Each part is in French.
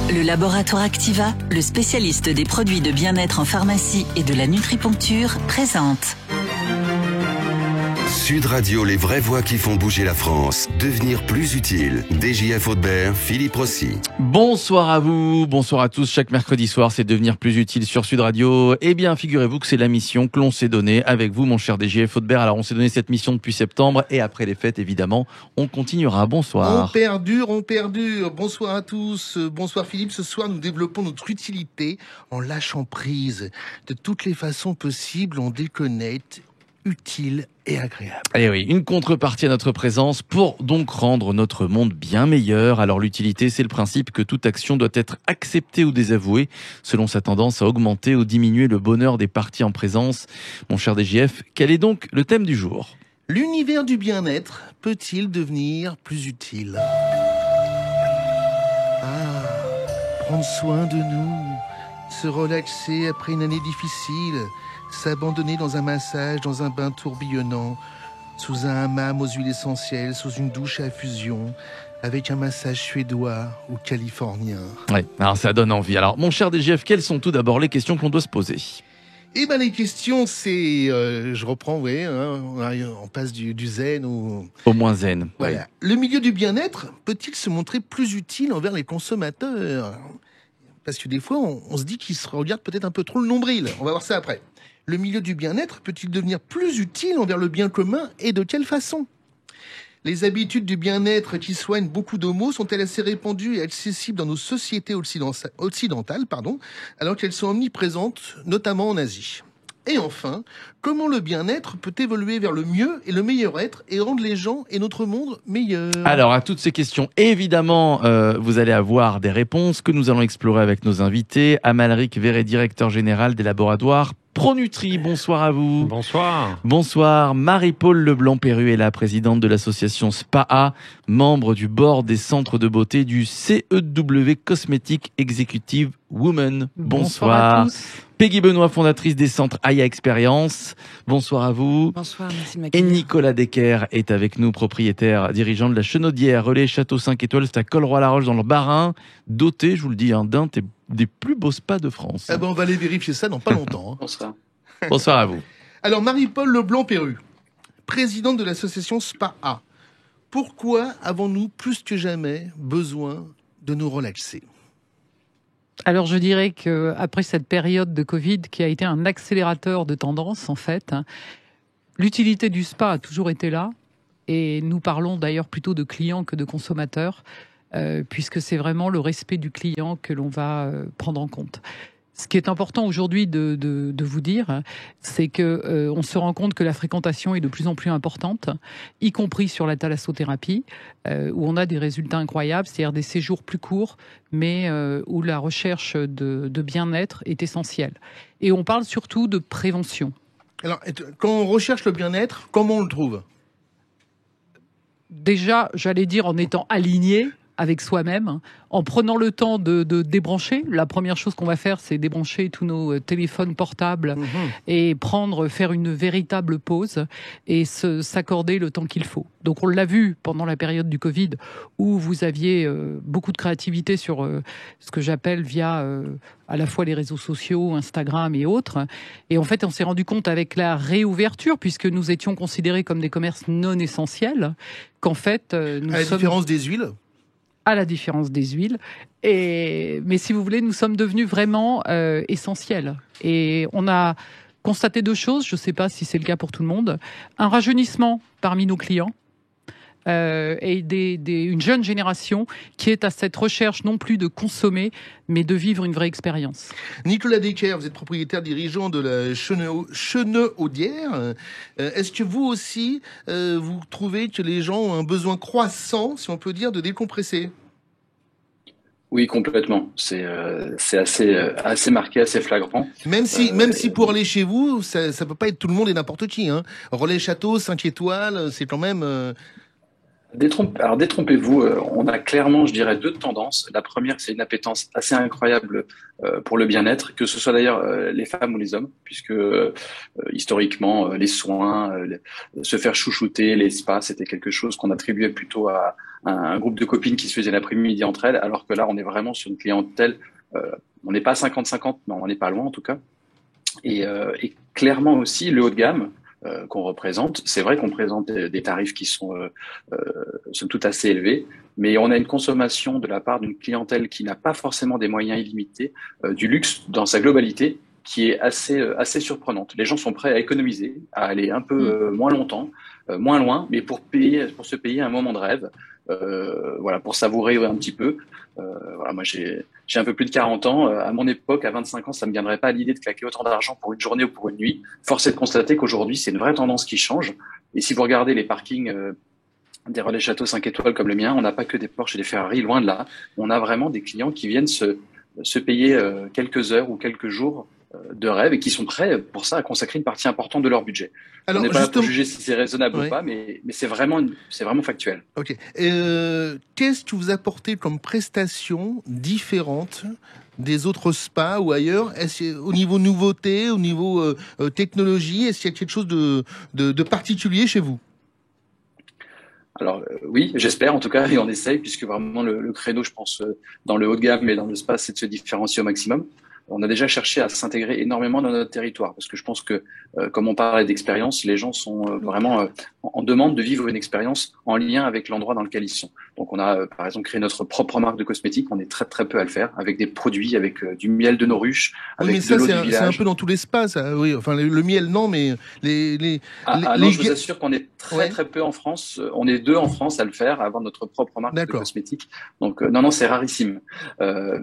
Le laboratoire Activa, le spécialiste des produits de bien-être en pharmacie et de la nutriponcture, présente. Sud Radio, les vraies voix qui font bouger la France. Devenir plus utile. DJF Audebert, Philippe Rossi. Bonsoir à vous, bonsoir à tous. Chaque mercredi soir, c'est Devenir plus utile sur Sud Radio. Eh bien, figurez-vous que c'est la mission que l'on s'est donnée avec vous, mon cher DJF Audebert. Alors, on s'est donné cette mission depuis septembre et après les fêtes, évidemment, on continuera. Bonsoir. On perdure. Bonsoir à tous. Bonsoir Philippe. Ce soir, nous développons notre utilité en lâchant prise. De toutes les façons possibles, on déconnecte, utile et agréable. Eh oui, une contrepartie à notre présence pour donc rendre notre monde bien meilleur. Alors l'utilité, c'est le principe que toute action doit être acceptée ou désavouée selon sa tendance à augmenter ou diminuer le bonheur des parties en présence. Mon cher DJF, quel est donc le thème du jour ? L'univers du bien-être peut-il devenir plus utile ? Prendre soin de nous, se relaxer après une année difficile, s'abandonner dans un massage, dans un bain tourbillonnant, sous un hammam aux huiles essentielles, sous une douche à infusion, avec un massage suédois ou californien. Ouais, alors ça donne envie. Alors, mon cher DGF, quelles sont tout d'abord les questions qu'on doit se poser ? Eh ben les questions, c'est, je reprends, on passe du zen au moins zen. Voilà. Ouais. Le milieu du bien-être peut-il se montrer plus utile envers les consommateurs ? Parce que des fois, on se dit qu'ils se regardent peut-être un peu trop le nombril. On va voir ça après. Le milieu du bien-être peut-il devenir plus utile envers le bien commun et de quelle façon ? Les habitudes du bien-être qui soignent beaucoup de maux sont-elles assez répandues et accessibles dans nos sociétés occidentales, alors qu'elles sont omniprésentes, notamment en Asie ? Et enfin, comment le bien-être peut évoluer vers le mieux et le meilleur être et rendre les gens et notre monde meilleurs ? Alors, à toutes ces questions, évidemment, vous allez avoir des réponses que nous allons explorer avec nos invités. Amalric Verret, directeur général des laboratoires Pronutri, bonsoir à vous. Bonsoir. Bonsoir. Marie-Paule Leblanc-Perru est la présidente de l'association SPA, membre du board des centres de beauté du CEW Cosmetic Executive Women. Bonsoir. À tous. Peggy Benoît, fondatrice des centres Aya Experience. Bonsoir à vous. Bonsoir, merci de m'accueillir. Et Nicolas Decker est avec nous, propriétaire, dirigeant de la Chenaudière Relais Château 5 étoiles, c'est à Colroy-la-Roche dans le Bas-Rhin, doté, je vous le dis, d'un des plus beaux spas de France. Eh ben, on va aller vérifier ça dans pas longtemps. Bonsoir. Bonsoir à vous. Alors, Marie-Paule Leblanc-Perru, présidente de l'association SPA. Pourquoi avons-nous plus que jamais besoin de nous relaxer ? Alors je dirais que après cette période de Covid qui a été un accélérateur de tendance en fait, l'utilité du spa a toujours été là et nous parlons d'ailleurs plutôt de clients que de consommateurs puisque c'est vraiment le respect du client que l'on va prendre en compte. Ce qui est important aujourd'hui de vous dire, c'est que on se rend compte que la fréquentation est de plus en plus importante, y compris sur la thalassothérapie, où on a des résultats incroyables, c'est-à-dire des séjours plus courts, mais où la recherche de bien-être est essentielle. Et on parle surtout de prévention. Alors, quand on recherche le bien-être, comment on le trouve ? Déjà, j'allais dire en étant aligné avec soi-même, en prenant le temps de débrancher. La première chose qu'on va faire, c'est débrancher tous nos téléphones portables et faire une véritable pause et s'accorder le temps qu'il faut. Donc on l'a vu pendant la période du Covid où vous aviez beaucoup de créativité sur ce que j'appelle via à la fois les réseaux sociaux, Instagram et autres. Et en fait, on s'est rendu compte avec la réouverture, puisque nous étions considérés comme des commerces non essentiels, qu'en fait... différence des huiles ? À la différence des huiles. Mais si vous voulez, nous sommes devenus vraiment essentiels. Et on a constaté deux choses, je ne sais pas si c'est le cas pour tout le monde. Un rajeunissement parmi nos clients et une jeune génération qui est à cette recherche non plus de consommer, mais de vivre une vraie expérience. Nicolas Decker, vous êtes propriétaire dirigeant de la Chenaudière. Est-ce que vous aussi, vous trouvez que les gens ont un besoin croissant, si on peut dire, de décompresser ? Oui, complètement. C'est assez marqué, assez flagrant. Même si pour aller chez vous, ça peut pas être tout le monde et n'importe qui. Relais Château, 5 étoiles, c'est quand même... Alors détrompez-vous, on a clairement, je dirais, deux tendances. La première, c'est une appétence assez incroyable pour le bien-être, que ce soit d'ailleurs les femmes ou les hommes, puisque historiquement, les soins, se faire chouchouter, les spas, c'était quelque chose qu'on attribuait plutôt à un groupe de copines qui se faisaient l'après-midi entre elles, alors que là, on est vraiment sur une clientèle, on n'est pas 50-50, mais on n'est pas loin en tout cas. Et clairement aussi, le haut de gamme qu'on représente, c'est vrai qu'on présente des tarifs qui sont somme toute assez élevés, mais on a une consommation de la part d'une clientèle qui n'a pas forcément des moyens illimités, du luxe dans sa globalité, qui est assez surprenante. Les gens sont prêts à économiser, à aller un peu moins longtemps, moins loin, mais pour se payer un moment de rêve, voilà, pour savourer un petit peu. Voilà, moi j'ai un peu plus de 40 ans. À mon époque, à 25 ans, ça me viendrait pas à l'idée de claquer autant d'argent pour une journée ou pour une nuit. Force est de constater qu'aujourd'hui, c'est une vraie tendance qui change. Et si vous regardez les parkings des relais châteaux 5 étoiles comme le mien, on n'a pas que des Porsche et des Ferrari, loin de là. On a vraiment des clients qui viennent se payer quelques heures ou quelques jours de rêve et qui sont prêts pour ça à consacrer une partie importante de leur budget. Alors, on n'est pas là pour juger si c'est raisonnable ou pas, mais c'est vraiment factuel. Ok. Qu'est-ce que vous apportez comme prestation différente des autres spas ou ailleurs? Au niveau nouveauté, au niveau technologie, est-ce qu'il y a quelque chose de particulier chez vous? Alors oui, j'espère en tout cas, et on essaye, puisque vraiment le créneau, je pense, dans le haut de gamme et dans le spa, c'est de se différencier au maximum. On a déjà cherché à s'intégrer énormément dans notre territoire, parce que je pense que, comme on parlait d'expérience, les gens sont vraiment en demande de vivre une expérience en lien avec l'endroit dans lequel ils sont. Donc on a par exemple créé notre propre marque de cosmétiques, on est très très peu à le faire, avec des produits, avec du miel de nos ruches, avec de l'eau du village. C'est un peu dans tous les spas, ça, oui. Enfin le miel non, mais non, je vous assure qu'on est très peu en France. On est 2 en France à le faire, à avoir notre propre marque de cosmétiques. Donc non, c'est rarissime.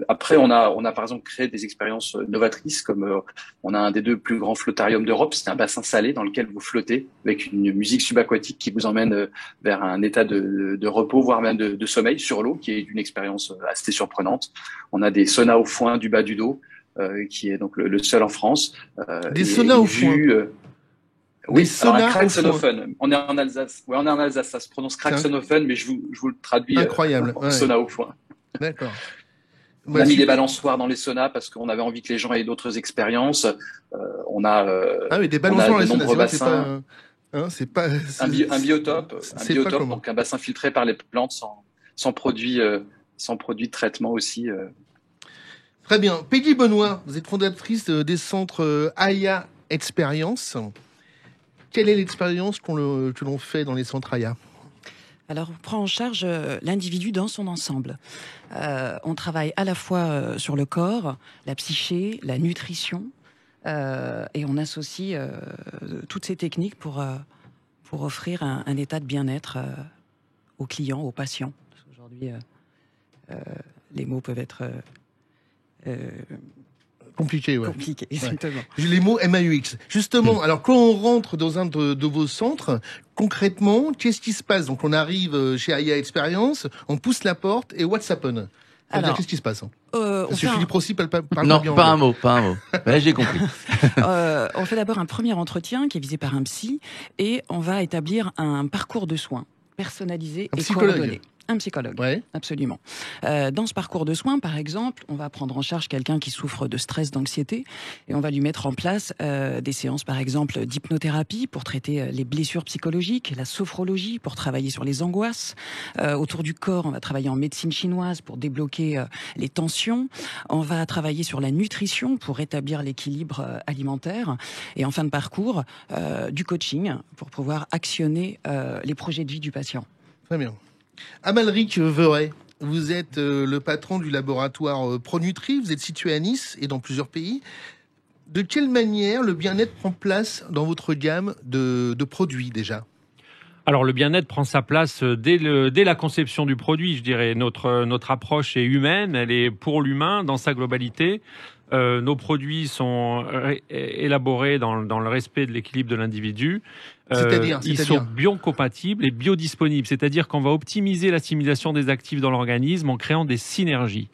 Après on a par exemple créé des expériences novatrices, comme on a un des 2 plus grands flottariums d'Europe. C'est un bassin salé dans lequel vous flottez avec une musique subaquatique qui vous emmène vers un état de repos, voire même de sommeil sur l'eau, qui est une expérience assez surprenante. On a des saunas au foin du bas du dos, qui est donc le seul en France. Des saunas au foin. Oui, alors un Kraxenofen. On est en Alsace. Oui, on est en Alsace. Ça se prononce Kraxenofen, mais je vous le traduis. Incroyable. Sauna au foin. D'accord. On a mis des balançoires dans les saunas parce qu'on avait envie que les gens aient d'autres expériences. On a des balançoires dans les saunas, c'est pas un biotope, donc un bassin filtré par les plantes sans produit de traitement aussi. Très bien. Peggy Benoît, vous êtes fondatrice des centres Aya Expérience. Quelle est l'expérience que l'on fait dans les centres Aya ? Alors, on prend en charge l'individu dans son ensemble. On travaille à la fois sur le corps, la psyché, la nutrition, et on associe toutes ces techniques pour offrir un état de bien-être aux clients, aux patients. Parce qu'aujourd'hui, les mots peuvent être compliqués, exactement. Ouais. Les mots MAUX. Justement, alors quand on rentre dans un de vos centres, concrètement, qu'est-ce qui se passe? Donc on arrive chez Aya Experience, on pousse la porte et what's happen? Alors, qu'est-ce qui se passe? Parce que Philippe Rossi parle non, bien pas un mot. Ouais, j'ai compris. On fait d'abord un premier entretien qui est visé par un psy et on va établir un parcours de soins personnalisé et coordonné. Un psychologue, absolument. Dans ce parcours de soins, par exemple, on va prendre en charge quelqu'un qui souffre de stress, d'anxiété, et on va lui mettre en place des séances, par exemple, d'hypnothérapie pour traiter les blessures psychologiques, la sophrologie pour travailler sur les angoisses. Autour du corps, on va travailler en médecine chinoise pour débloquer les tensions. On va travailler sur la nutrition pour rétablir l'équilibre alimentaire. Et en fin de parcours, du coaching pour pouvoir actionner les projets de vie du patient. Très bien. Amalric Veuret, vous êtes le patron du laboratoire ProNutri, vous êtes situé à Nice et dans plusieurs pays. De quelle manière le bien-être prend place dans votre gamme de produits déjà ? Alors le bien-être prend sa place dès la conception du produit, je dirais. Notre approche est humaine, elle est pour l'humain dans sa globalité. Nos produits sont élaborés dans le respect de l'équilibre de l'individu. Ils sont biocompatibles et biodisponibles, c'est-à-dire qu'on va optimiser l'assimilation des actifs dans l'organisme en créant des synergies.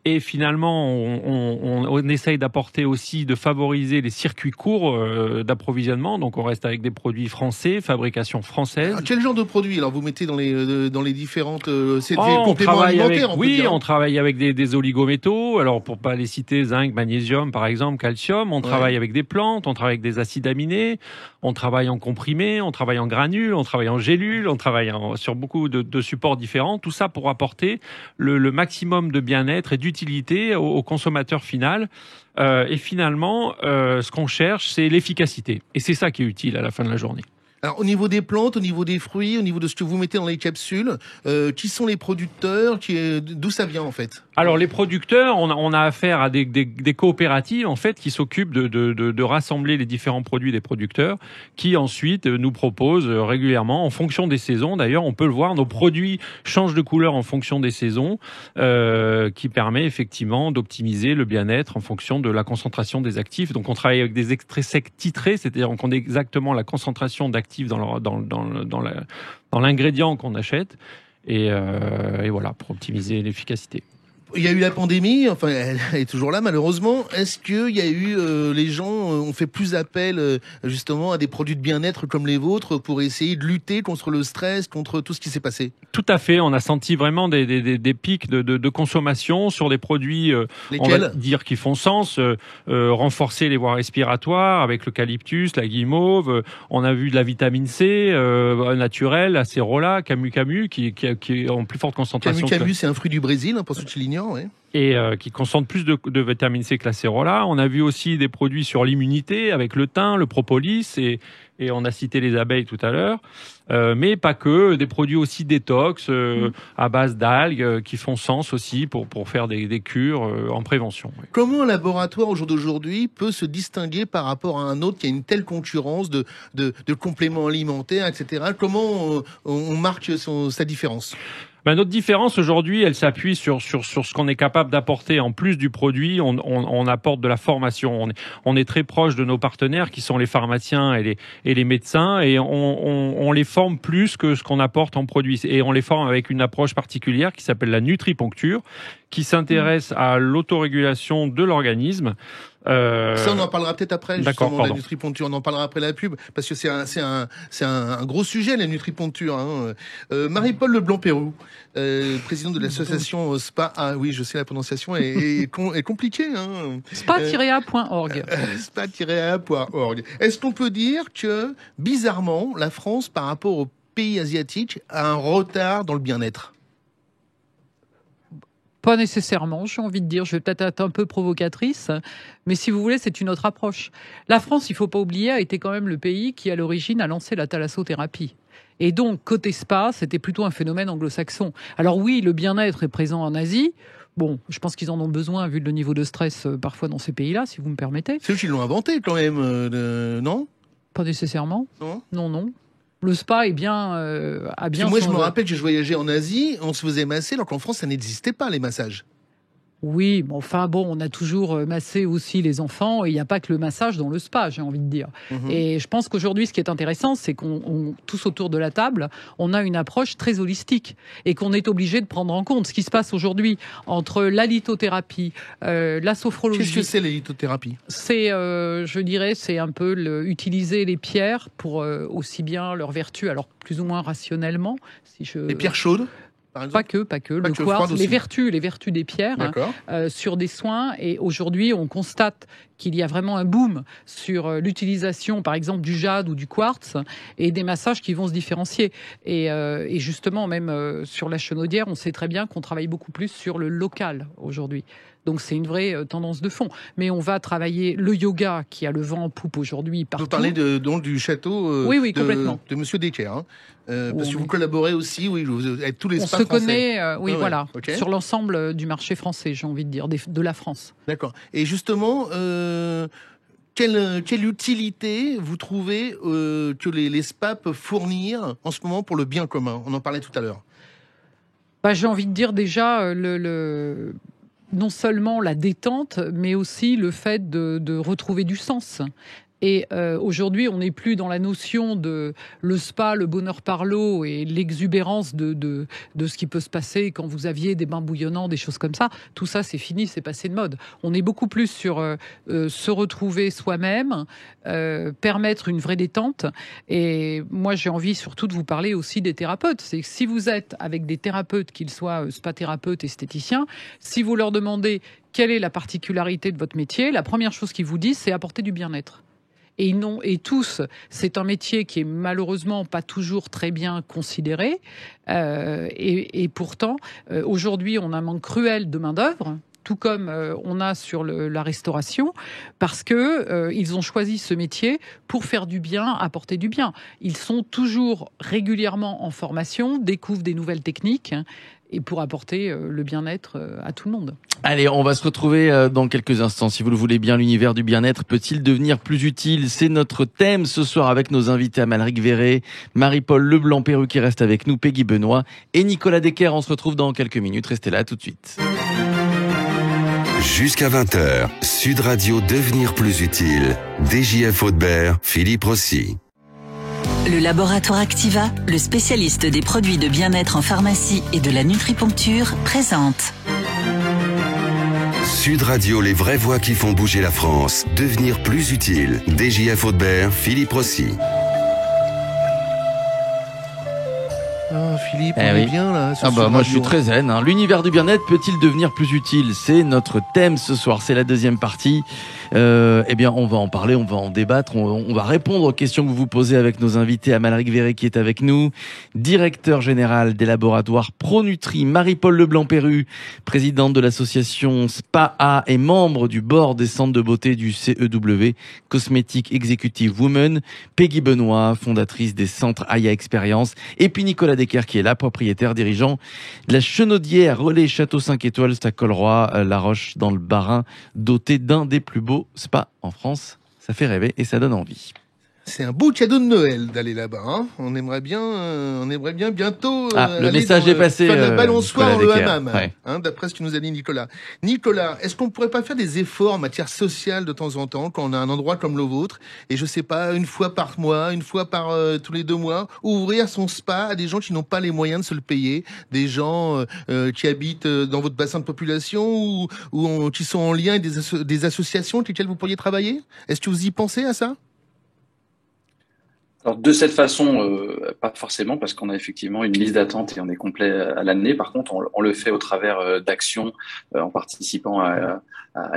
Et finalement, on essaye d'apporter aussi, de favoriser les circuits courts d'approvisionnement. Donc on reste avec des produits français, fabrication française. Alors, quel genre de produits alors vous mettez dans les différentes c'est des compléments alimentaires on travaille avec des oligométaux. Alors pour pas les citer, zinc, magnésium par exemple, calcium. On travaille avec des plantes, on travaille avec des acides aminés, on travaille en comprimés, on travaille en granules, on travaille en gélules, on travaille sur beaucoup de supports différents. Tout ça pour apporter le maximum de bien-être et d'utilité au consommateur final. Et finalement, ce qu'on cherche, c'est l'efficacité. Et c'est ça qui est utile à la fin de la journée. Alors, au niveau des plantes, au niveau des fruits, au niveau de ce que vous mettez dans les capsules, qui sont les producteurs, d'où ça vient en fait? Alors les producteurs, on a affaire à des coopératives en fait qui s'occupent de rassembler les différents produits des producteurs, qui ensuite nous proposent régulièrement en fonction des saisons. D'ailleurs, on peut le voir, nos produits changent de couleur en fonction des saisons, qui permet effectivement d'optimiser le bien-être en fonction de la concentration des actifs. Donc on travaille avec des extraits secs titrés, c'est-à-dire qu'on a exactement la concentration d'actifs dans l'ingrédient qu'on achète, et voilà, pour optimiser l'efficacité. Il y a eu la pandémie, enfin elle est toujours là malheureusement. Est-ce qu'il y a eu les gens ont fait plus appel justement à des produits de bien-être comme les vôtres pour essayer de lutter contre le stress, contre tout ce qui s'est passé? Tout à fait, on a senti vraiment des pics de consommation sur des produits, on va dire, qui font sens, renforcer les voies respiratoires avec l'eucalyptus, la guimauve. On a vu de la vitamine C naturelle, acérola, camu qui est en plus forte concentration. Camu, c'est un fruit du Brésil, hein, pour ceux qui l'ignorent. Ouais. Et qui concentre plus de vitamine C que l'acérola. On a vu aussi des produits sur l'immunité avec le thym, le propolis, et on a cité les abeilles tout à l'heure. Mais pas que, des produits aussi détox à base d'algues qui font sens aussi pour faire des cures en prévention. Oui. Comment un laboratoire au jour d'aujourd'hui peut se distinguer par rapport à un autre qui a une telle concurrence de compléments alimentaires, etc. Comment on marque sa différence? Notre différence aujourd'hui, elle s'appuie sur ce qu'on est capable d'apporter en plus du produit. On apporte de la formation. On est très proche de nos partenaires qui sont les pharmaciens et les médecins, et on les forme plus que ce qu'on apporte en produit. Et on les forme avec une approche particulière qui s'appelle la nutriponcture, qui s'intéresse à l'autorégulation de l'organisme. Ça, on en parlera peut-être après, justement, la nutriponcture. On en parlera après la pub, parce que c'est un gros sujet, la nutriponcture. Hein. Marie-Paul Leblanc-Pérou, présidente de l'association SPA. Ah oui, je sais, la prononciation est compliquée. Hein. spa-a.org. spa-a.org. Est-ce qu'on peut dire que, bizarrement, la France, par rapport aux pays asiatiques, a un retard dans le bien-être? Pas nécessairement, j'ai envie de dire. Je vais peut-être être un peu provocatrice, mais si vous voulez, c'est une autre approche. La France, il faut pas oublier, a été quand même le pays qui, à l'origine, a lancé la thalassothérapie. Et donc, côté spa, c'était plutôt un phénomène anglo-saxon. Alors oui, le bien-être est présent en Asie. Bon, je pense qu'ils en ont besoin, vu le niveau de stress parfois dans ces pays-là, si vous me permettez. C'est eux qui l'ont inventé, quand même, non? Pas nécessairement. Non. Le spa a bien. Moi, je me rappelle que je voyageais en Asie, on se faisait masser, alors qu'en France, ça n'existait pas, les massages. Oui, mais enfin bon, on a toujours massé aussi les enfants, et il n'y a pas que le massage dans le spa, j'ai envie de dire. Et je pense qu'aujourd'hui, ce qui est intéressant, c'est qu'on tous autour de la table, on a une approche très holistique, et qu'on est obligé de prendre en compte ce qui se passe aujourd'hui entre la lithothérapie, la sophrologie. Qu'est-ce que c'est la lithothérapie? C'est, je dirais, c'est un peu utiliser les pierres pour aussi bien leurs vertus, alors plus ou moins rationnellement. Les pierres chaudes? Pas que. Le quartz, les vertus des pierres, sur des soins. Et aujourd'hui, on constate qu'il y a vraiment un boom sur l'utilisation, par exemple, du jade ou du quartz, et des massages qui vont se différencier. Et justement, même sur la Chenaudière, on sait très bien qu'on travaille beaucoup plus sur le local aujourd'hui. Donc c'est une vraie tendance de fond. Mais on va travailler le yoga qui a le vent en poupe aujourd'hui partout. Vous parlez donc du château oui, complètement. De Monsieur Decker. Hein. Parce que vous collaborez aussi, oui, vous êtes tous les spas français. On se connaît, voilà, okay. Sur l'ensemble du marché français, j'ai envie de dire, de la France. D'accord. Et justement, quelle utilité vous trouvez que les spas peuvent fournir en ce moment pour le bien commun? On en parlait tout à l'heure. J'ai envie de dire déjà non seulement la détente, mais aussi le fait de retrouver du sens. Et aujourd'hui, on n'est plus dans la notion de le spa, le bonheur par l'eau et l'exubérance de ce qui peut se passer quand vous aviez des bains bouillonnants, des choses comme ça. Tout ça, c'est fini, c'est passé de mode. On est beaucoup plus sur se retrouver soi-même, permettre une vraie détente. Et moi, j'ai envie surtout de vous parler aussi des thérapeutes. C'est que si vous êtes avec des thérapeutes, qu'ils soient spa-thérapeutes, esthéticiens, si vous leur demandez quelle est la particularité de votre métier, la première chose qu'ils vous disent, c'est apporter du bien-être. Et tous, c'est un métier qui est malheureusement pas toujours très bien considéré. Et pourtant, aujourd'hui, on a un manque cruel de main-d'œuvre, tout comme on a sur la restauration, parce que ils ont choisi ce métier pour faire du bien, apporter du bien. Ils sont toujours régulièrement en formation, découvrent des nouvelles techniques et pour apporter le bien-être à tout le monde. Allez, on va se retrouver dans quelques instants. Si vous le voulez bien, l'univers du bien-être peut-il devenir plus utile? C'est notre thème ce soir avec nos invités Amalric Verret, Marie-Paul Leblanc-Perrus qui reste avec nous, Peggy Benoît et Nicolas Decker. On se retrouve dans quelques minutes. Restez là tout de suite. Jusqu'à 20h, Sud Radio Devenir plus utile. DJF Audebert, Philippe Rossi. Le laboratoire Activa, le spécialiste des produits de bien-être en pharmacie et de la nutriponcture, présente. Sud Radio, les vraies voix qui font bouger la France. Devenir plus utile. DJF Audebert, Philippe Rossi. Ah, Philippe, on est bien là. Moi je suis très zen. L'univers du bien-être peut-il devenir plus utile? C'est notre thème ce soir, c'est la deuxième partie. Eh bien, on va en parler, on va en débattre, on va répondre aux questions que vous vous posez avec nos invités. Amalric Verret qui est avec nous, directeur général des laboratoires ProNutri, Marie-Paul Leblanc-Perrus, présidente de l'association SPA et membre du board des centres de beauté du CEW, Cosmetic Executive Women, Peggy Benoît, fondatrice des centres Aya Experience, et puis Nicolas Decker qui est là, propriétaire, dirigeant de la Chenaudière Relais Château 5 étoiles, c'est à Colroy, La Roche dans le Bas-Rhin, doté d'un des plus beaux spa en France. Ça fait rêver et ça donne envie. C'est un beau cadeau de Noël d'aller là-bas. Hein. On aimerait bien bientôt. Le message est passé. Faire la balançoire dans le hammam, ouais. D'après ce que nous a dit Nicolas. Nicolas, est-ce qu'on pourrait pas faire des efforts en matière sociale de temps en temps quand on a un endroit comme le vôtre et je sais pas, une fois par mois, une fois par tous les 2 mois, ouvrir son spa à des gens qui n'ont pas les moyens de se le payer, des gens qui habitent dans votre bassin de population ou qui sont en lien avec des associations avec lesquelles vous pourriez travailler? Est-ce que vous y pensez à ça? Alors de cette façon, pas forcément, parce qu'on a effectivement une liste d'attente et on est complet à l'année. Par contre, on le fait au travers d'actions, en participant à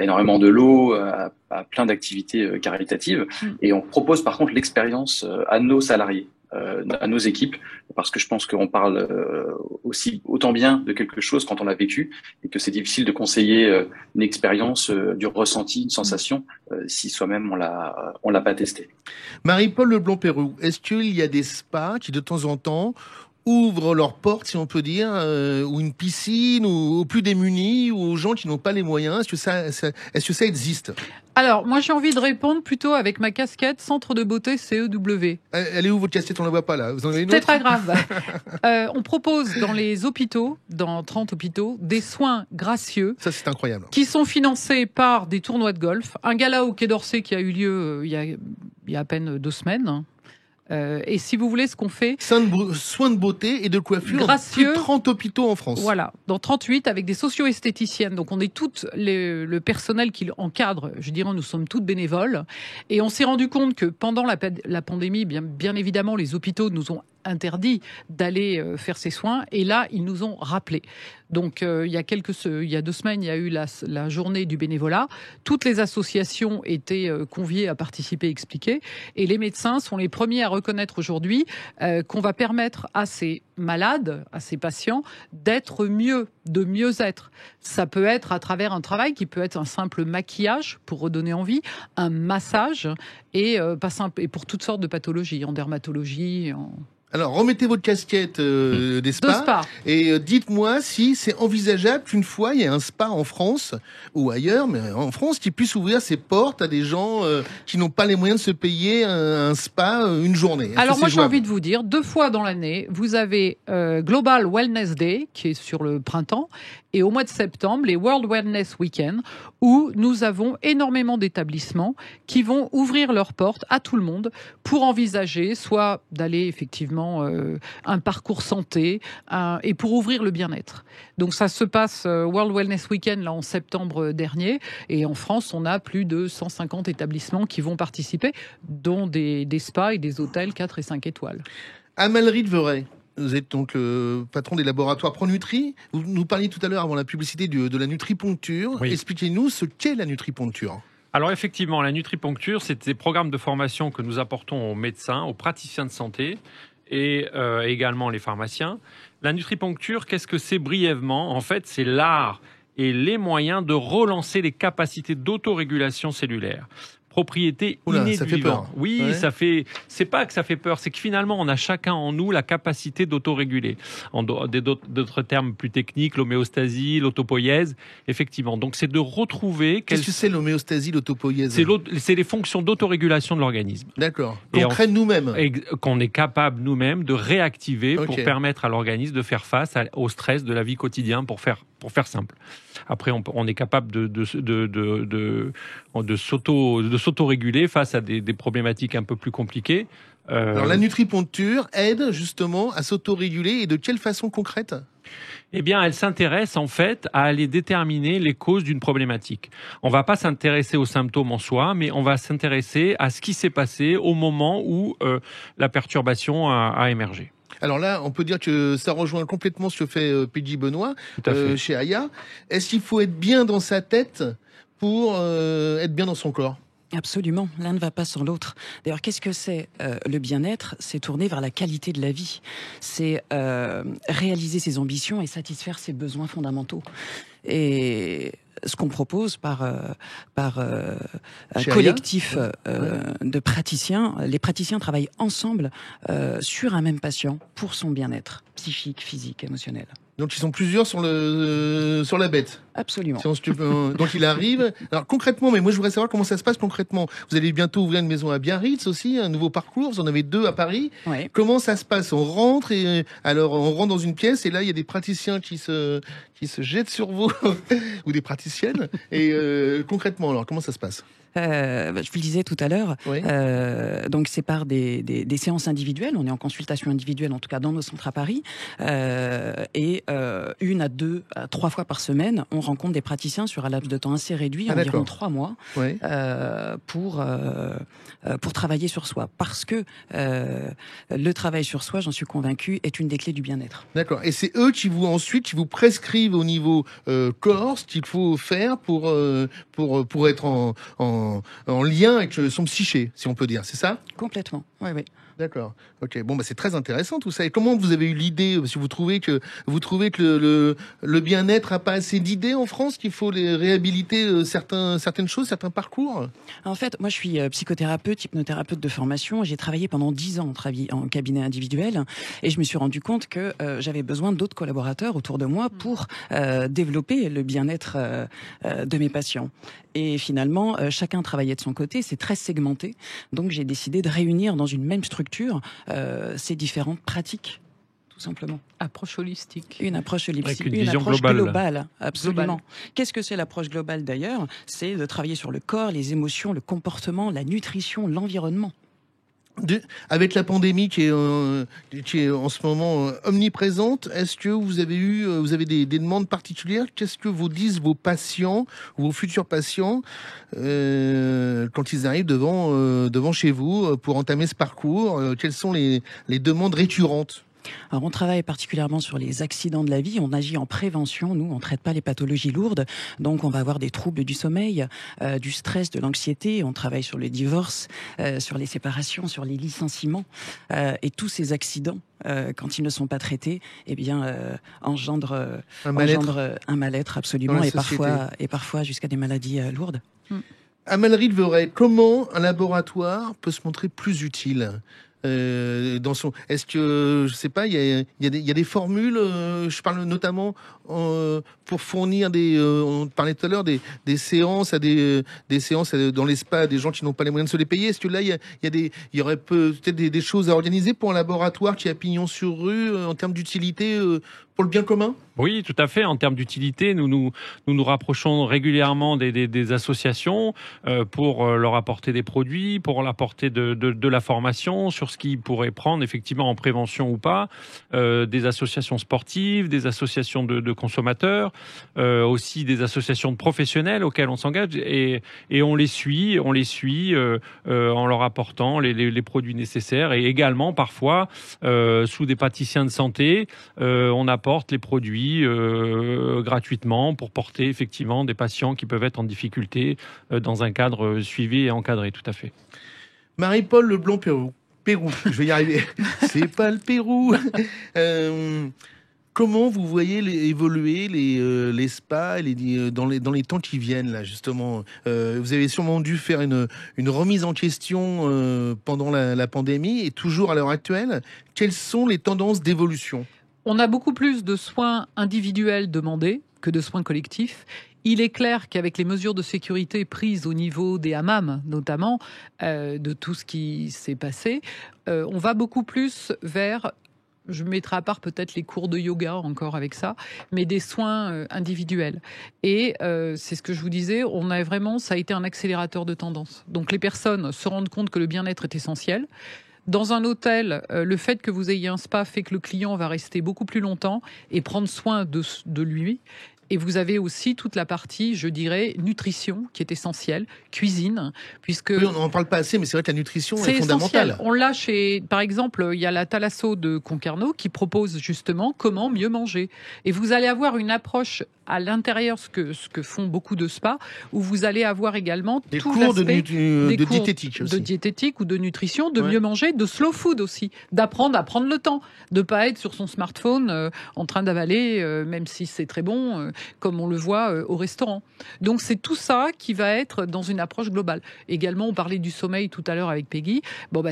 énormément de lots, à plein d'activités caritatives. Et on propose par contre l'expérience à nos salariés, à nos équipes, parce que je pense qu'on parle aussi autant bien de quelque chose quand on l'a vécu et que c'est difficile de conseiller une expérience, du ressenti, une sensation, si soi-même on l'a pas testé. Marie-Paul Leblanc-Perrus, est-ce qu'il y a des spas qui de temps en temps ouvrent leurs portes, si on peut dire, ou une piscine, ou aux plus démunis, ou aux gens qui n'ont pas les moyens? Est-ce que ça existe? Alors, moi, j'ai envie de répondre plutôt avec ma casquette Centre de beauté CEW. Elle est où votre casquette? On la voit pas là. Vous en avez une autre? C'est pas grave. On propose dans les hôpitaux, dans 30 hôpitaux, des soins gracieux. Ça, c'est incroyable. Qui sont financés par des tournois de golf. Un gala au Quai d'Orsay qui a eu lieu il y a à peine 2 semaines. Et si vous voulez, ce qu'on fait... Soins de beauté et de coiffure gracieux, dans plus de 30 hôpitaux en France. Voilà, dans 38 avec des socio-esthéticiennes. Donc on est toutes le personnel qui encadre, je dirais, nous sommes toutes bénévoles. Et on s'est rendu compte que pendant la pandémie, bien évidemment, les hôpitaux nous ont interdit d'aller faire ces soins. Et là, ils nous ont rappelé. Donc, il y a 2 semaines, il y a eu la journée du bénévolat. Toutes les associations étaient conviées à participer, expliquer. Et les médecins sont les premiers à reconnaître aujourd'hui qu'on va permettre à ces malades, à ces patients, d'être mieux, de mieux être. Ça peut être à travers un travail qui peut être un simple maquillage pour redonner envie, un massage et pour toutes sortes de pathologies, en dermatologie, Alors, remettez votre casquette des spas et dites-moi si c'est envisageable qu'une fois, il y ait un spa en France ou ailleurs, mais en France, qui puisse ouvrir ses portes à des gens qui n'ont pas les moyens de se payer un spa une journée. Alors moi, j'ai envie de vous dire, 2 fois dans l'année, vous avez Global Wellness Day, qui est sur le printemps, et au mois de septembre, les World Wellness Weekend, où nous avons énormément d'établissements qui vont ouvrir leurs portes à tout le monde pour envisager soit d'aller effectivement un parcours santé et pour ouvrir le bien-être. Donc ça se passe World Wellness Weekend là en septembre dernier, et en France on a plus de 150 établissements qui vont participer, dont des spas et des hôtels 4 et 5 étoiles. Amalric Veray, vous êtes donc le patron des laboratoires ProNutri. Vous nous parliez tout à l'heure avant la publicité de la nutriponcture. Oui. Expliquez-nous ce qu'est la nutriponcture. Alors effectivement, la nutriponcture, c'est des programmes de formation que nous apportons aux médecins, aux praticiens de santé et également les pharmaciens. La nutriponcture, qu'est-ce que c'est brièvement? En fait, c'est l'art et les moyens de relancer les capacités d'autorégulation cellulaire. Propriété innée ça du fait vivant. peur. Oui, ouais. C'est pas que ça fait peur, c'est que finalement on a chacun en nous la capacité d'autoréguler. En d'autres termes plus techniques, l'homéostasie, l'autopoïèse, effectivement. Donc c'est de retrouver... Qu'est-ce que c'est l'homéostasie, l'autopoïèse? C'est les fonctions d'autorégulation de l'organisme. D'accord. Qu'on crée nous-mêmes. Qu'on est capable nous-mêmes de réactiver pour permettre à l'organisme de faire face au stress de la vie quotidienne, pour faire simple. Après, on est capable de s'auto-réguler face à des problématiques un peu plus compliquées. Alors la nutriponcture aide justement à s'auto-réguler, et de quelle façon concrète? Eh bien, elle s'intéresse en fait à aller déterminer les causes d'une problématique. On va pas s'intéresser aux symptômes en soi, mais on va s'intéresser à ce qui s'est passé au moment où la perturbation a émergé. Alors là, on peut dire que ça rejoint complètement ce que fait PJ Benoît chez Aya. Est-ce qu'il faut être bien dans sa tête pour être bien dans son corps? Absolument, l'un ne va pas sans l'autre. D'ailleurs, qu'est-ce que c'est le bien-être? C'est tourner vers la qualité de la vie. C'est réaliser ses ambitions et satisfaire ses besoins fondamentaux. Et ce qu'on propose par un collectif de praticiens, les praticiens travaillent ensemble sur un même patient pour son bien-être psychique, physique, émotionnel. Donc ils sont plusieurs sur la bête. Absolument. Donc il arrive. Alors concrètement, mais moi je voudrais savoir comment ça se passe concrètement. Vous allez bientôt ouvrir une maison à Biarritz aussi, un nouveau parcours. Vous en avez 2 à Paris. Oui. Comment ça se passe? On rentre dans une pièce et là il y a des praticiens qui se jettent sur vous ou des praticiennes. Et concrètement, alors comment ça se passe? Je vous le disais tout à l'heure, oui. Donc c'est par des séances individuelles, on est en consultation individuelle en tout cas dans nos centres à Paris, et 1 à 2 à 3 fois par semaine, on rencontre des praticiens sur un laps de temps assez réduit, environ 3 mois, oui. Pour travailler sur soi, parce que le travail sur soi, j'en suis convaincu, est une des clés du bien-être. D'accord, et c'est eux qui vous prescrivent au niveau corps ce qu'il faut faire pour être en lien avec son psyché, si on peut dire, c'est ça? Complètement, oui, oui. D'accord. Ok. Bon, c'est très intéressant tout ça. Et comment vous avez eu l'idée? Parce que vous trouvez que le bien-être a pas assez d'idées en France, qu'il faut les réhabiliter certaines choses, certains parcours? En fait, moi, je suis psychothérapeute, hypnothérapeute de formation. J'ai travaillé pendant 10 ans en cabinet individuel, et je me suis rendu compte que j'avais besoin d'autres collaborateurs autour de moi pour développer le bien-être de mes patients. Et finalement, chacun travaillait de son côté. C'est très segmenté. Donc, j'ai décidé de réunir dans une même structure ces différentes pratiques, tout simplement. Approche holistique. Une approche holistique, une vision globale. Absolument. Globale. Qu'est-ce que c'est l'approche globale d'ailleurs? C'est de travailler sur le corps, les émotions, le comportement, la nutrition, l'environnement. Avec la pandémie qui est en ce moment omniprésente, est-ce que vous avez des demandes particulières? Qu'est-ce que vous disent vos patients ou vos futurs patients quand ils arrivent devant chez vous pour entamer ce parcours? Quelles sont les demandes récurrentes? Alors, on travaille particulièrement sur les accidents de la vie. On agit en prévention. Nous, on ne traite pas les pathologies lourdes. Donc, on va avoir des troubles du sommeil, du stress, de l'anxiété. On travaille sur le divorce, sur les séparations, sur les licenciements. Et tous ces accidents, quand ils ne sont pas traités, eh bien, engendrent un mal-être absolument, et parfois jusqu'à des maladies lourdes. Amalric Veray, comment un laboratoire peut se montrer plus utile? Est-ce que, je sais pas, il y a des formules, je parle notamment pour fournir on parlait tout à l'heure des séances des séances dans les spas, des gens qui n'ont pas les moyens de se les payer. Est-ce que là il y aurait peut-être des choses à organiser pour un laboratoire qui a pignon sur rue en termes d'utilité pour le bien commun? Oui, tout à fait. En termes d'utilité, nous rapprochons régulièrement des associations pour leur apporter des produits, pour leur apporter de la formation sur ce qu'ils pourraient prendre effectivement en prévention ou pas, des associations sportives, des associations de consommateurs, aussi des associations de professionnels auxquelles on s'engage et on les suit en leur apportant les produits nécessaires et également parfois sous des praticiens de santé, on apporte les produits gratuitement pour porter effectivement des patients qui peuvent être en difficulté dans un cadre suivi et encadré, tout à fait. Marie-Paul Leblanc-Pérou, je vais y arriver, c'est pas le Pérou. Comment vous voyez évoluer les spas dans les temps qui viennent là justement? Vous avez sûrement dû faire une remise en question pendant la pandémie et toujours à l'heure actuelle. Quelles sont les tendances d'évolution? On a beaucoup plus de soins individuels demandés que de soins collectifs. Il est clair qu'avec les mesures de sécurité prises au niveau des hammams, notamment, de tout ce qui s'est passé, on va beaucoup plus vers, je mettrai à part peut-être les cours de yoga encore avec ça, mais des soins individuels. Et c'est ce que je vous disais, ça a été un accélérateur de tendance. Donc les personnes se rendent compte que le bien-être est essentiel. Dans un hôtel, le fait que vous ayez un spa fait que le client va rester beaucoup plus longtemps et prendre soin de lui. Et vous avez aussi toute la partie, je dirais, nutrition, qui est essentielle, cuisine, puisque... Oui, on n'en parle pas assez, mais c'est vrai que la nutrition est fondamentale. On l'a par exemple, il y a la Thalasso de Concarneau qui propose justement comment mieux manger. Et vous allez avoir une approche à l'intérieur, ce que font beaucoup de spas, où vous allez avoir également des cours de diététique aussi. De diététique ou de nutrition, de mieux manger, de slow food aussi, d'apprendre à prendre le temps, de pas être sur son smartphone en train d'avaler, même si c'est très bon, comme on le voit au restaurant. Donc c'est tout ça qui va être dans une approche globale. Également, on parlait du sommeil tout à l'heure avec Peggy.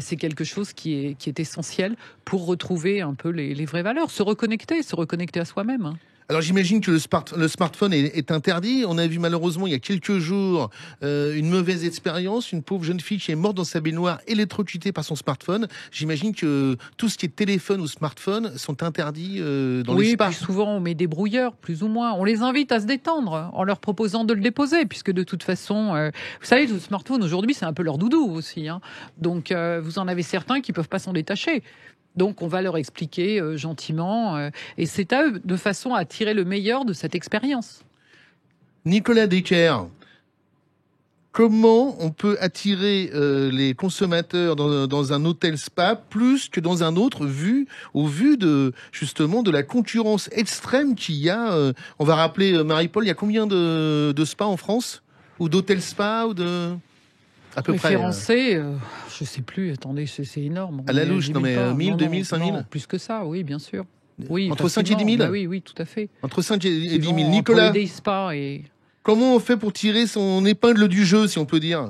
C'est quelque chose qui est essentiel pour retrouver un peu les vraies valeurs, se reconnecter à soi-même. Alors j'imagine que le smartphone est interdit. On a vu malheureusement il y a quelques jours une mauvaise expérience, une pauvre jeune fille qui est morte dans sa baignoire électrocutée par son smartphone. J'imagine que tout ce qui est téléphone ou smartphone sont interdits dans les spas. Oui, puis souvent on met des brouilleurs, plus ou moins. On les invite à se détendre en leur proposant de le déposer, puisque de toute façon, vous savez, le smartphone aujourd'hui c'est un peu leur doudou aussi. Donc vous en avez certains qui peuvent pas s'en détacher. Donc, on va leur expliquer gentiment, et c'est à eux, de façon à tirer le meilleur de cette expérience. Nicolas Decker, comment on peut attirer les consommateurs dans un hôtel spa plus que dans un autre, au vu de la concurrence extrême qu'il y a? On va rappeler, Marie-Paul, il y a combien de spas en France? Ou d'hôtels spa ou de... À peu référencé, je sais plus, attendez, c'est énorme. À la louche, 1000, 2000, 5000? Plus que ça, oui, bien sûr. Oui, entre 5 et 10 000? Oui, tout à fait. Entre 5 et 10 000. Nicolas, comment on fait pour tirer son épingle du jeu, si on peut dire?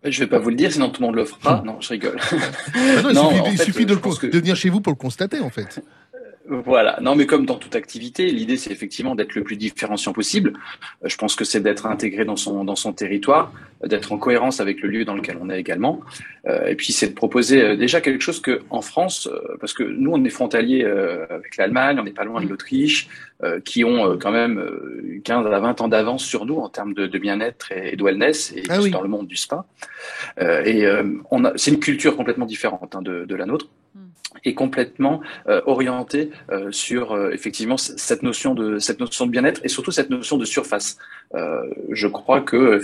Je vais pas vous le dire, sinon tout le monde le fera. Non, je rigole. Il suffit de venir chez vous pour le constater, en fait. Voilà. Non, mais comme dans toute activité, l'idée c'est effectivement d'être le plus différenciant possible. Je pense que c'est d'être intégré dans son territoire, d'être en cohérence avec le lieu dans lequel on est également. Et puis c'est de proposer déjà quelque chose que en France, parce que nous on est frontalier avec l'Allemagne, on n'est pas loin de l'Autriche, qui ont quand même 15 à 20 ans d'avance sur nous en termes de bien-être et de wellness et dans le monde du spa. C'est une culture complètement différente de la nôtre. Et complètement orienté sur effectivement cette notion de bien-être et surtout cette notion de surface. Je crois que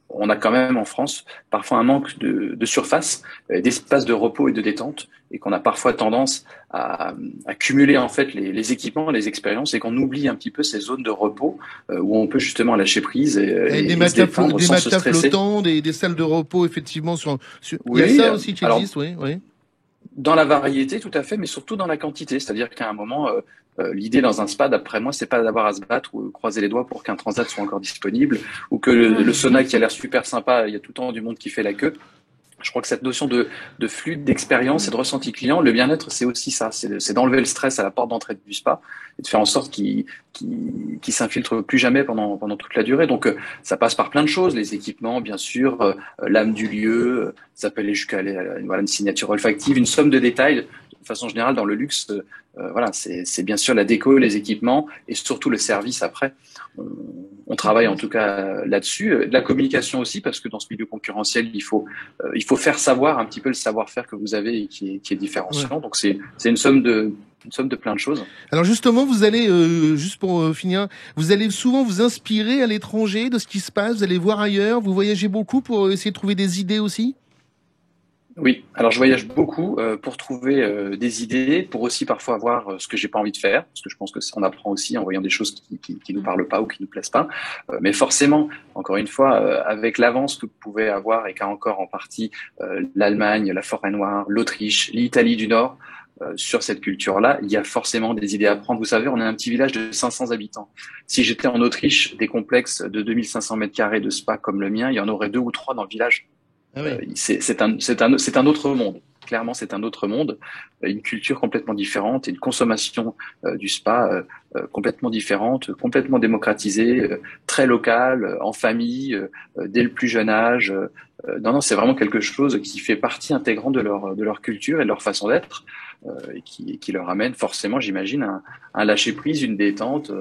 on a quand même en France parfois un manque de surface, d'espace de repos et de détente, et qu'on a parfois tendance à cumuler en fait les équipements, les expériences, et qu'on oublie un petit peu ces zones de repos où on peut justement lâcher prise et des matelas flottants, des salles de repos effectivement Oui, il y a ça aussi qui existe, oui. Dans la variété, tout à fait, mais surtout dans la quantité. C'est-à-dire qu'à un moment, l'idée dans un spa, d'après moi, c'est pas d'avoir à se battre ou croiser les doigts pour qu'un transat soit encore disponible, ou que le sauna qui a l'air super sympa, il y a tout le temps du monde qui fait la queue. Je crois que cette notion de flux, d'expérience et de ressenti client, le bien-être, c'est aussi ça. C'est d'enlever le stress à la porte d'entrée du spa et de faire en sorte qu'il s'infiltre plus jamais pendant toute la durée. Donc, ça passe par plein de choses. Les équipements, bien sûr, l'âme du lieu, ça peut aller jusqu'à une signature olfactive, une somme de détails façon générale, dans le luxe, voilà, c'est bien sûr la déco, les équipements et surtout le service après. On travaille en tout cas là-dessus. De la communication aussi, parce que dans ce milieu concurrentiel, il faut faire savoir un petit peu le savoir-faire que vous avez et qui est différenciant. Ouais. Donc c'est une somme de plein de choses. Alors justement, vous allez, juste pour finir, vous allez souvent vous inspirer à l'étranger de ce qui se passe, vous allez voir ailleurs, vous voyagez beaucoup pour essayer de trouver des idées aussi ? Oui, alors je voyage beaucoup pour trouver des idées, pour aussi parfois voir ce que j'ai pas envie de faire, parce que je pense que on apprend aussi en voyant des choses qui nous parlent pas ou qui nous plaisent pas. Mais forcément, encore une fois, avec l'avance que vous pouvez avoir et qu'a encore en partie l'Allemagne, la Forêt-Noire, l'Autriche, l'Italie du Nord, sur cette culture-là, il y a forcément des idées à prendre. Vous savez, on est un petit village de 500 habitants. Si j'étais en Autriche, des complexes de 2500 mètres carrés de spa comme le mien, il y en aurait 2 ou 3 dans le village. Ah oui. C'est un autre monde. Clairement, c'est un autre monde, une culture complètement différente et une consommation du spa complètement différente, complètement démocratisée, très locale, en famille, dès le plus jeune âge. Non, c'est vraiment quelque chose qui fait partie intégrante de leur culture et de leur façon d'être, et qui leur amène forcément, j'imagine, un lâcher-prise, une détente.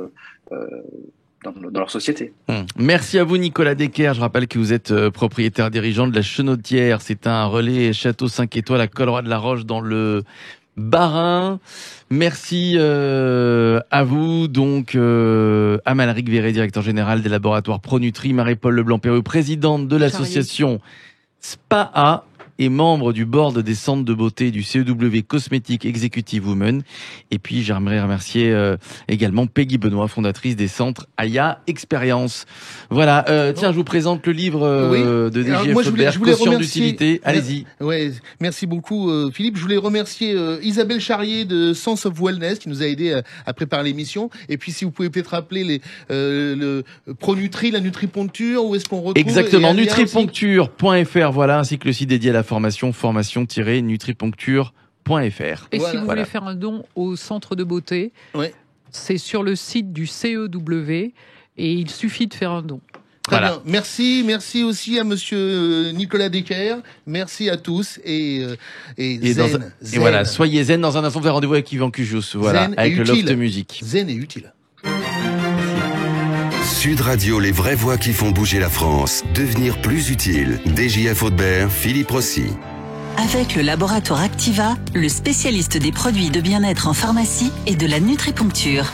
Dans leur société. Merci à vous Nicolas Decker. Je rappelle que vous êtes propriétaire dirigeant de la Chenaudière. C'est un relais château 5 étoiles à Colroi-de-la-Roche dans le Bas-Rhin. Merci à vous, donc à Malric Véret, directeur général des laboratoires Pronutri, Marie-Paul Leblanc-Perreux, présidente de l'association SPA et membre du board des centres de beauté du CEW Cosmetic Executive Women. Et puis j'aimerais remercier également Peggy Benoît, fondatrice des centres Aya Expérience. Voilà, tiens, je vous présente le livre de DGF Faudbert, Quotient d'utilité. Allez-y. Ouais, merci beaucoup Philippe. Je voulais remercier Isabelle Charrier de Sense of Wellness qui nous a aidé à préparer l'émission. Et puis si vous pouvez peut-être rappeler le Pronutri, la nutriponcture, où est-ce qu'on retrouve? Exactement, nutriponcture.fr, voilà, ainsi que le site dédié à la formation-nutriponcture.fr. Et si vous voulez faire un don au centre de beauté, c'est sur le site du CEW et il suffit de faire un don. Très bien. Merci aussi à monsieur Nicolas Decker. Merci à tous et zen. Et voilà, soyez zen. Dans un instant, vous avez rendez-vous avec Yvan Cujous, voilà, avec le Loft Music. Zen et utile. Sud Radio, les vraies voix qui font bouger la France. Devenir plus utile. DGF Faudbert, Philippe Rossi. Avec le laboratoire Activa, le spécialiste des produits de bien-être en pharmacie et de la nutriponcture.